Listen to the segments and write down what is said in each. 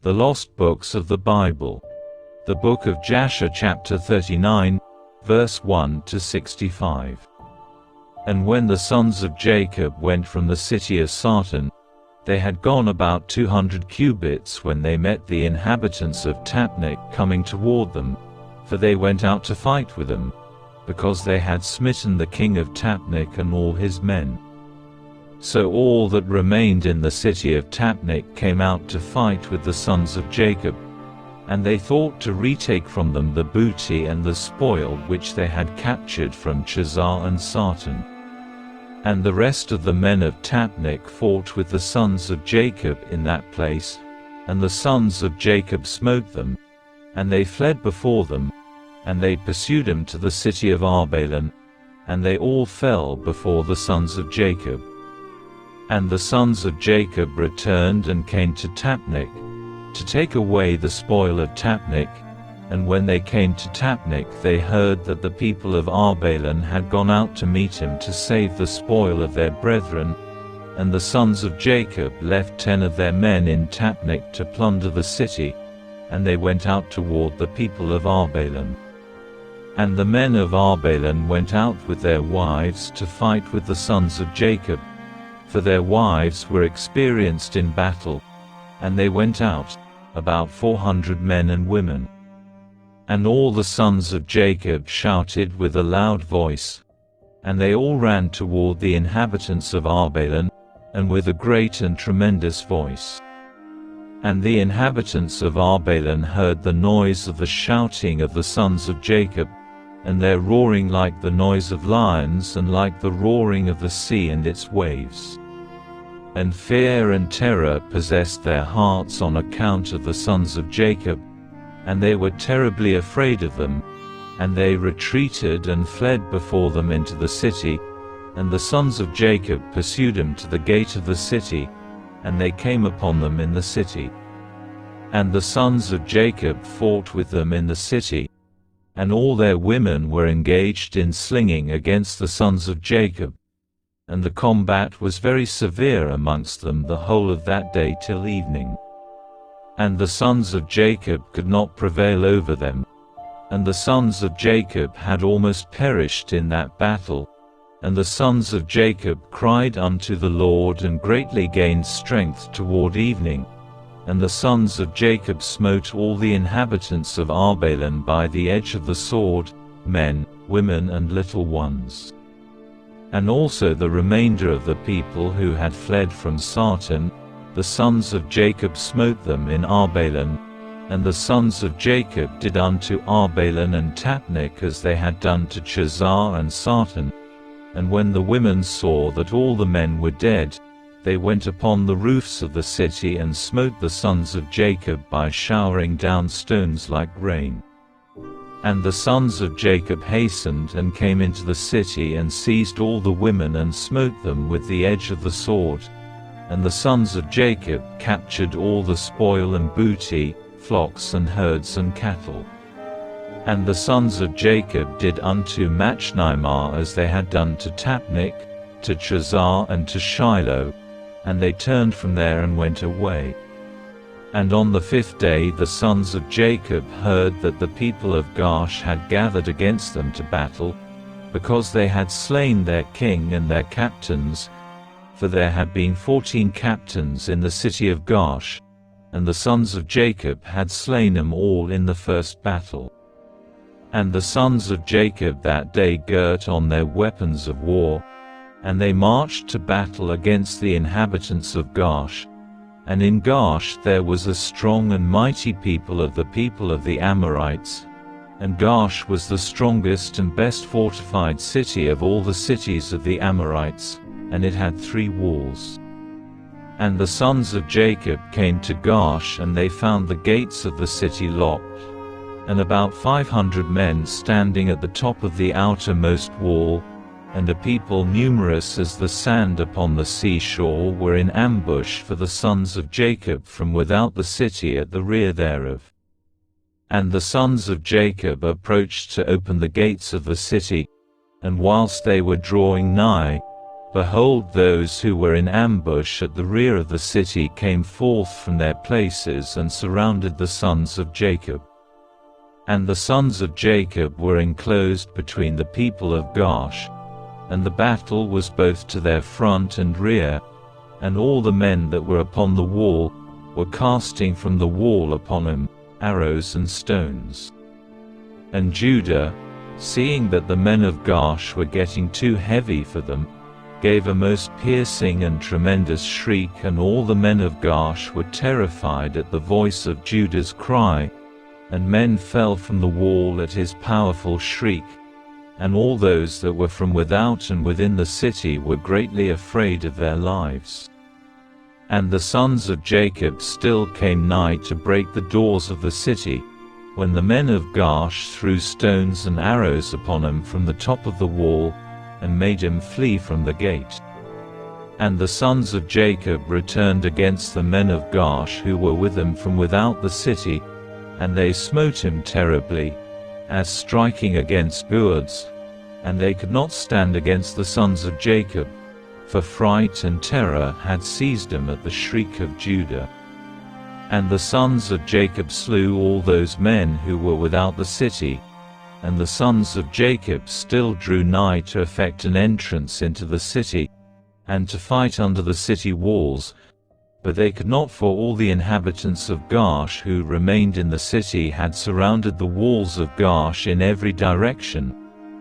The Lost Books of the Bible. The Book of Jasher chapter 39, verse 1 to 65. And when the sons of Jacob went from the city of Sartan, they had gone about 200 cubits when they met the inhabitants of Tapnach coming toward them, for they went out to fight with them, because they had smitten the king of Tapnach and all his men. So all that remained in the city of Tapnach came out to fight with the sons of Jacob, and they thought to retake from them the booty and the spoil which they had captured from Chazar and Sartan. And the rest of the men of Tapnach fought with the sons of Jacob in that place, and the sons of Jacob smote them, and they fled before them, and they pursued them to the city of Arbelan, and they all fell before the sons of Jacob. And the sons of Jacob returned and came to Tapnach, to take away the spoil of Tapnach, and when they came to Tapnach they heard that the people of Arbelan had gone out to meet him to save the spoil of their brethren, and the sons of Jacob left 10 of their men in Tapnach to plunder the city, and they went out toward the people of Arbelan. And the men of Arbelan went out with their wives to fight with the sons of Jacob, for their wives were experienced in battle, and they went out, about 400 men and women. And all the sons of Jacob shouted with a loud voice, and they all ran toward the inhabitants of Arbelan, and with a great and tremendous voice. And the inhabitants of Arbelan heard the noise of the shouting of the sons of Jacob, and their roaring like the noise of lions and like the roaring of the sea and its waves. And fear and terror possessed their hearts on account of the sons of Jacob, and they were terribly afraid of them, and they retreated and fled before them into the city, and the sons of Jacob pursued them to the gate of the city, and they came upon them in the city. And the sons of Jacob fought with them in the city, and all their women were engaged in slinging against the sons of Jacob, and the combat was very severe amongst them the whole of that day till evening. And the sons of Jacob could not prevail over them, and the sons of Jacob had almost perished in that battle, and the sons of Jacob cried unto the Lord and greatly gained strength toward evening, and the sons of Jacob smote all the inhabitants of Arbelan by the edge of the sword, men, women and little ones. And also the remainder of the people who had fled from Sartan, the sons of Jacob smote them in Arbelan, and the sons of Jacob did unto Arbelan and Tapnach as they had done to Chazar and Sartan. And when the women saw that all the men were dead, they went upon the roofs of the city and smote the sons of Jacob by showering down stones like rain. And the sons of Jacob hastened and came into the city and seized all the women and smote them with the edge of the sword. And the sons of Jacob captured all the spoil and booty, flocks and herds and cattle. And the sons of Jacob did unto Machnimah as they had done to Tapnach, to Chazar and to Shiloh, and they turned from there and went away. And on the 5th day the sons of Jacob heard that the people of Gaash had gathered against them to battle, because they had slain their king and their captains, for there had been 14 captains in the city of Gaash, and the sons of Jacob had slain them all in the first battle. And the sons of Jacob that day girt on their weapons of war, and they marched to battle against the inhabitants of Gaash. And in Gaash there was a strong and mighty people of the Amorites, and Gaash was the strongest and best fortified city of all the cities of the Amorites, and it had 3 walls. And the sons of Jacob came to Gaash, and they found the gates of the city locked, and about 500 men standing at the top of the outermost wall, and a people numerous as the sand upon the seashore were in ambush for the sons of Jacob from without the city at the rear thereof. And the sons of Jacob approached to open the gates of the city, and whilst they were drawing nigh, behold, those who were in ambush at the rear of the city came forth from their places and surrounded the sons of Jacob. And the sons of Jacob were enclosed between the people of Gaash, and the battle was both to their front and rear, and all the men that were upon the wall were casting from the wall upon him arrows and stones. And Judah, seeing that the men of Gaash were getting too heavy for them, gave a most piercing and tremendous shriek, and all the men of Gaash were terrified at the voice of Judah's cry, and men fell from the wall at his powerful shriek, and all those that were from without and within the city were greatly afraid of their lives. And the sons of Jacob still came nigh to break the doors of the city, when the men of Gaash threw stones and arrows upon him from the top of the wall, and made him flee from the gate. And the sons of Jacob returned against the men of Gaash who were with him from without the city, and they smote him terribly, as striking against gourds, and they could not stand against the sons of Jacob, for fright and terror had seized him at the shriek of Judah. And the sons of Jacob slew all those men who were without the city, and the sons of Jacob still drew nigh to effect an entrance into the city, and to fight under the city walls, but they could not, for all the inhabitants of Gaash who remained in the city had surrounded the walls of Gaash in every direction,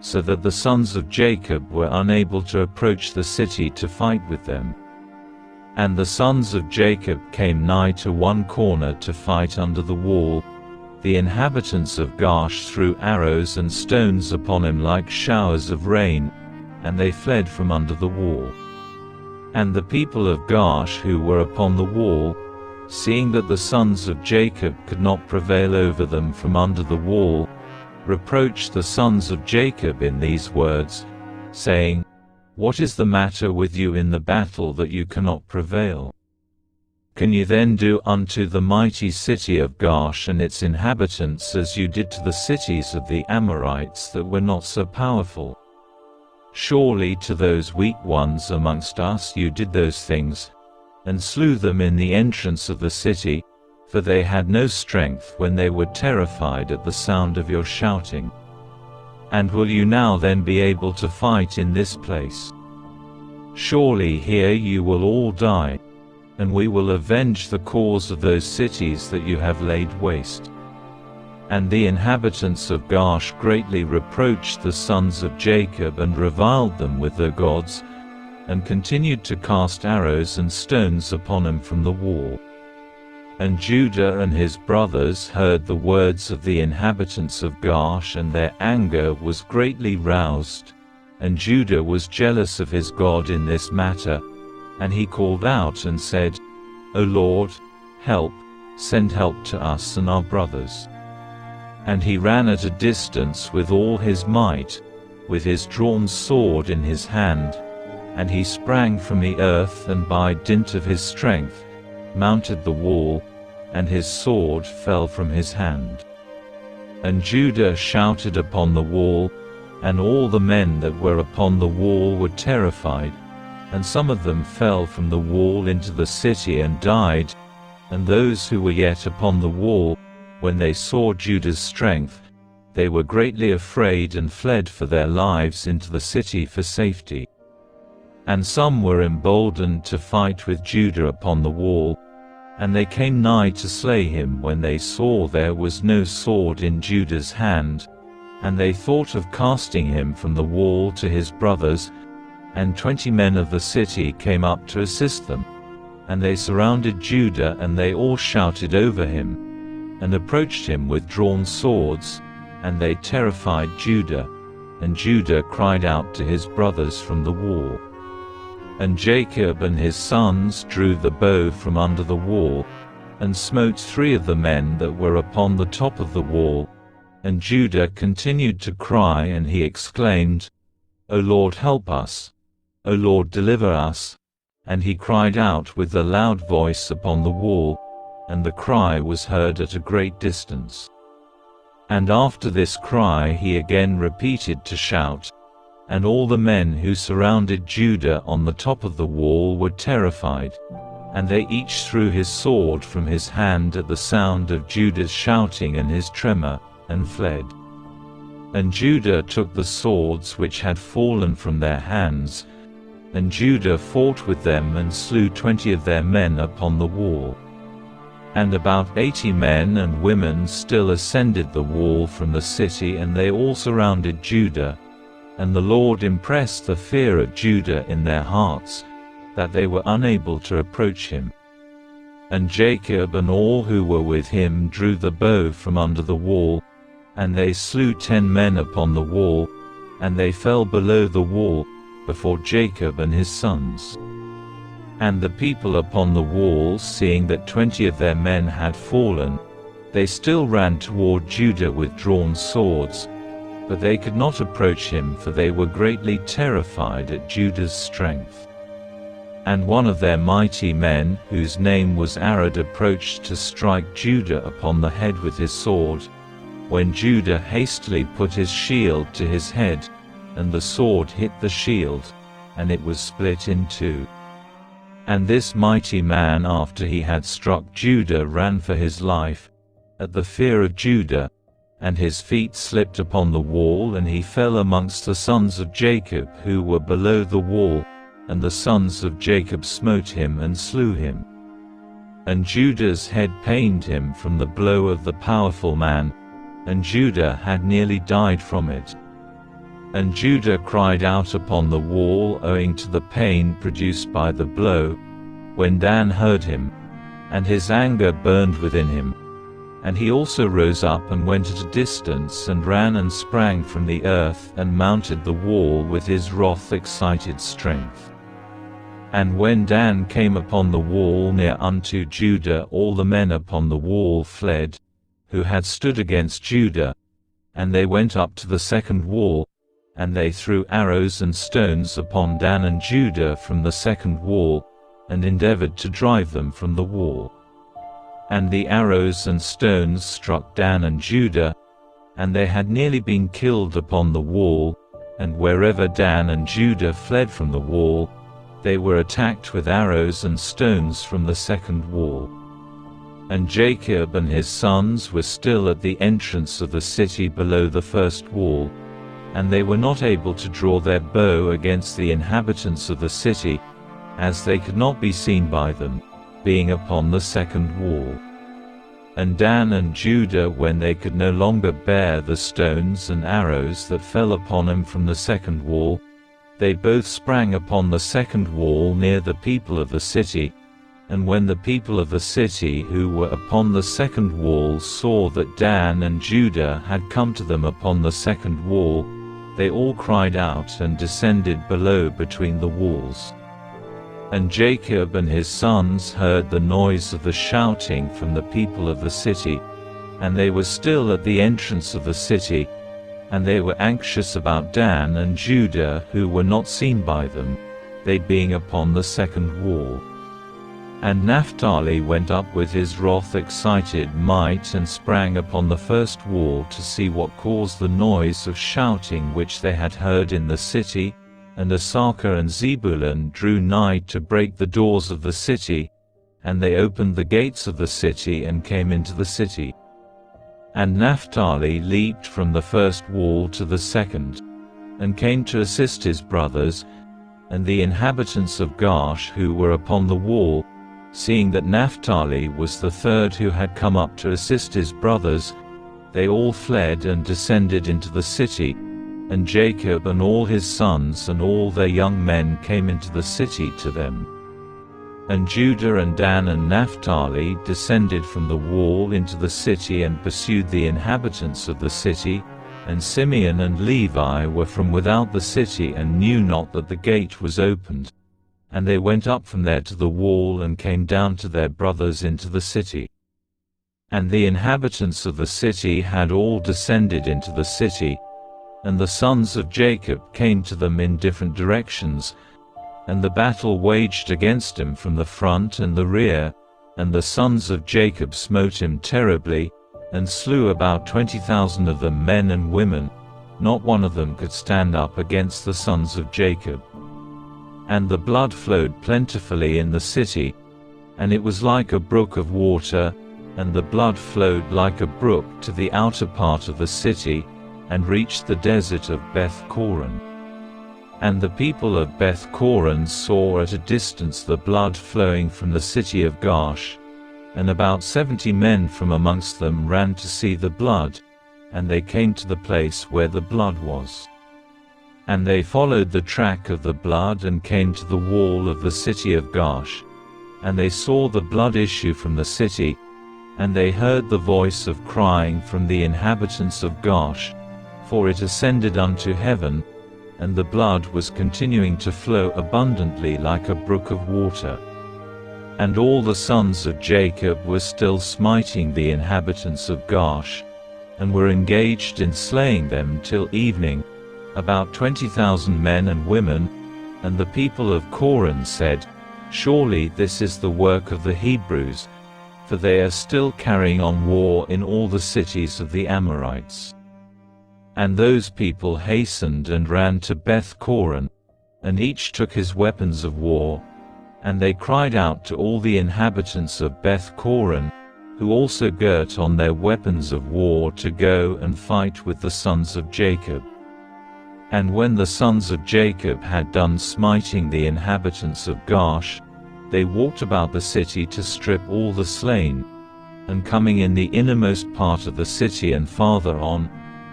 so that the sons of Jacob were unable to approach the city to fight with them. And the sons of Jacob came nigh to one corner to fight under the wall. The inhabitants of Gaash threw arrows and stones upon him like showers of rain, and they fled from under the wall. And the people of Gaash who were upon the wall, seeing that the sons of Jacob could not prevail over them from under the wall, reproached the sons of Jacob in these words, saying, What is the matter with you in the battle that you cannot prevail? Can you then do unto the mighty city of Gaash and its inhabitants as you did to the cities of the Amorites that were not so powerful? Surely to those weak ones amongst us you did those things, and slew them in the entrance of the city, for they had no strength when they were terrified at the sound of your shouting. And will you now then be able to fight in this place? Surely here you will all die, and we will avenge the cause of those cities that you have laid waste. And the inhabitants of Gaash greatly reproached the sons of Jacob and reviled them with their gods, and continued to cast arrows and stones upon them from the wall. And Judah and his brothers heard the words of the inhabitants of Gaash, and their anger was greatly roused, and Judah was jealous of his God in this matter, and he called out and said, O Lord, help, send help to us and our brothers. And he ran at a distance with all his might, with his drawn sword in his hand, and he sprang from the earth, and by dint of his strength mounted the wall, and his sword fell from his hand. And Judah shouted upon the wall, and all the men that were upon the wall were terrified, and some of them fell from the wall into the city and died, and those who were yet upon the wall, when they saw Judah's strength, they were greatly afraid and fled for their lives into the city for safety. And some were emboldened to fight with Judah upon the wall, and they came nigh to slay him when they saw there was no sword in Judah's hand, and they thought of casting him from the wall to his brothers, and 20 men of the city came up to assist them, and they surrounded Judah, and they all shouted over him, and approached him with drawn swords, and they terrified Judah, and Judah cried out to his brothers from the wall. And Jacob and his sons drew the bow from under the wall, and smote 3 of the men that were upon the top of the wall, and Judah continued to cry, and he exclaimed, O Lord, help us, O Lord, deliver us, and he cried out with a loud voice upon the wall, and the cry was heard at a great distance. And after this cry he again repeated to shout, and all the men who surrounded Judah on the top of the wall were terrified, and they each threw his sword from his hand at the sound of Judah's shouting and his tremor, and fled. And Judah took the swords which had fallen from their hands, and Judah fought with them and slew 20 of their men upon the wall. And about 80 men and women still ascended the wall from the city, and they all surrounded Judah. And the Lord impressed the fear of Judah in their hearts, that they were unable to approach him. And Jacob and all who were with him drew the bow from under the wall, and they slew 10 men upon the wall, and they fell below the wall, before Jacob and his sons. And the people upon the wall, seeing that 20 of their men had fallen, they still ran toward Judah with drawn swords, but they could not approach him, for they were greatly terrified at Judah's strength. And one of their mighty men, whose name was Arad, approached to strike Judah upon the head with his sword, when Judah hastily put his shield to his head, and the sword hit the shield, and it was split in two. And this mighty man, after he had struck Judah, ran for his life, at the fear of Judah, and his feet slipped upon the wall, and he fell amongst the sons of Jacob who were below the wall, and the sons of Jacob smote him and slew him. And Judah's head pained him from the blow of the powerful man, and Judah had nearly died from it. And Judah cried out upon the wall owing to the pain produced by the blow, when Dan heard him, and his anger burned within him. And he also rose up and went at a distance, and ran and sprang from the earth, and mounted the wall with his wrath-excited strength. And when Dan came upon the wall near unto Judah, all the men upon the wall fled, who had stood against Judah, and they went up to the second wall, and they threw arrows and stones upon Dan and Judah from the second wall, and endeavored to drive them from the wall. And the arrows and stones struck Dan and Judah, and they had nearly been killed upon the wall, and wherever Dan and Judah fled from the wall, they were attacked with arrows and stones from the second wall. And Jacob and his sons were still at the entrance of the city below the first wall, and they were not able to draw their bow against the inhabitants of the city, as they could not be seen by them, being upon the second wall. And Dan and Judah, when they could no longer bear the stones and arrows that fell upon them from the second wall, they both sprang upon the second wall near the people of the city. And when the people of the city who were upon the second wall saw that Dan and Judah had come to them upon the second wall, they all cried out and descended below between the walls. And Jacob and his sons heard the noise of the shouting from the people of the city, and they were still at the entrance of the city, and they were anxious about Dan and Judah, who were not seen by them, they being upon the second wall. And Naphtali went up with his wrath-excited might, and sprang upon the first wall to see what caused the noise of shouting which they had heard in the city. And Issachar and Zebulun drew nigh to break the doors of the city, and they opened the gates of the city and came into the city. And Naphtali leaped from the first wall to the second, and came to assist his brothers. And the inhabitants of Gaash who were upon the wall, seeing that Naphtali was the third who had come up to assist his brothers, they all fled and descended into the city. And Jacob and all his sons and all their young men came into the city to them. And Judah and Dan and Naphtali descended from the wall into the city and pursued the inhabitants of the city, and Simeon and Levi were from without the city and knew not that the gate was opened. And they went up from there to the wall and came down to their brothers into the city. And the inhabitants of the city had all descended into the city, and the sons of Jacob came to them in different directions, and the battle waged against him from the front and the rear, and the sons of Jacob smote him terribly, and slew about 20,000 of them, men and women, not one of them could stand up against the sons of Jacob. And the blood flowed plentifully in the city, and it was like a brook of water, and the blood flowed like a brook to the outer part of the city, and reached the desert of Beth-Coron. And the people of Beth-Coron saw at a distance the blood flowing from the city of Gaash, and about 70 men from amongst them ran to see the blood, and they came to the place where the blood was. And they followed the track of the blood and came to the wall of the city of Gaash, and they saw the blood issue from the city, and they heard the voice of crying from the inhabitants of Gaash, for it ascended unto heaven, and the blood was continuing to flow abundantly like a brook of water. And all the sons of Jacob were still smiting the inhabitants of Gaash, and were engaged in slaying them till evening, about 20,000 men and women. And the people of Coron said, Surely this is the work of the Hebrews, for they are still carrying on war in all the cities of the Amorites. And those people hastened and ran to Beth-Coron, and each took his weapons of war, and they cried out to all the inhabitants of Beth-Coron, who also girt on their weapons of war to go and fight with the sons of Jacob. And when the sons of Jacob had done smiting the inhabitants of Gaash, they walked about the city to strip all the slain, and coming in the innermost part of the city and farther on,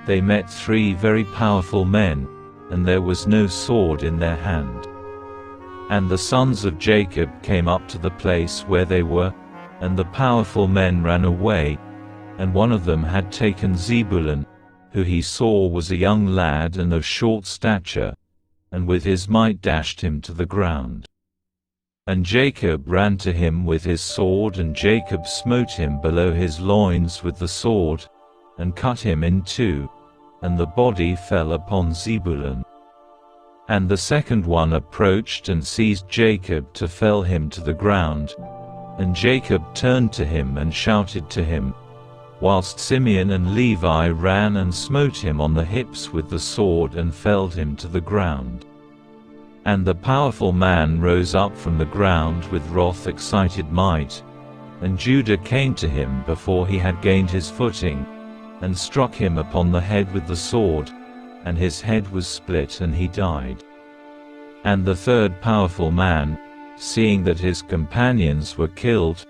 they met 3 very powerful men, and there was no sword in their hand. And the sons of Jacob came up to the place where they were, and the powerful men ran away, and one of them had taken Zebulun, who he saw was a young lad and of short stature, and with his might dashed him to the ground. And Jacob ran to him with his sword, and Jacob smote him below his loins with the sword, and cut him in 2, and the body fell upon Zebulun. And the second one approached and seized Jacob to fell him to the ground, and Jacob turned to him and shouted to him, whilst Simeon and Levi ran and smote him on the hips with the sword and felled him to the ground. And the powerful man rose up from the ground with wrath-excited might, and Judah came to him before he had gained his footing, and struck him upon the head with the sword, and his head was split and he died. And the third powerful man, seeing that his companions were killed,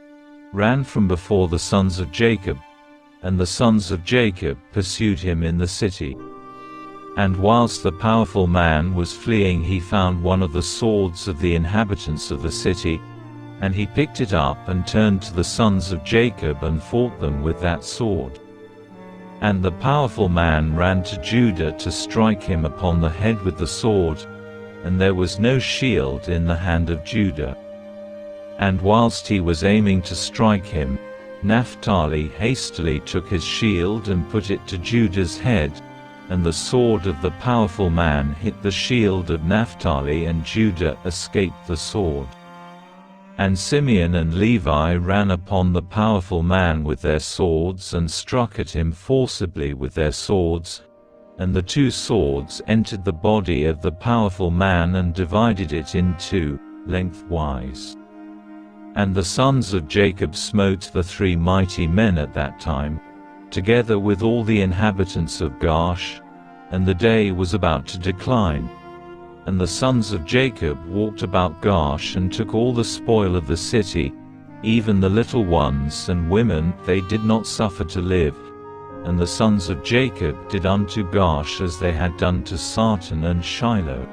ran from before the sons of Jacob, and the sons of Jacob pursued him in the city. And whilst the powerful man was fleeing, he found one of the swords of the inhabitants of the city, and he picked it up and turned to the sons of Jacob and fought them with that sword. And the powerful man ran to Judah to strike him upon the head with the sword, and there was no shield in the hand of Judah. And whilst he was aiming to strike him, Naphtali hastily took his shield and put it to Judah's head, and the sword of the powerful man hit the shield of Naphtali, and Judah escaped the sword. And Simeon and Levi ran upon the powerful man with their swords and struck at him forcibly with their swords, and the 2 swords entered the body of the powerful man and divided it in 2, lengthwise. And the sons of Jacob smote the 3 mighty men at that time, together with all the inhabitants of Gaash, and the day was about to decline. And the sons of Jacob walked about Gaash and took all the spoil of the city, even the little ones and women they did not suffer to live. And the sons of Jacob did unto Gaash as they had done to Sartan and Shiloh.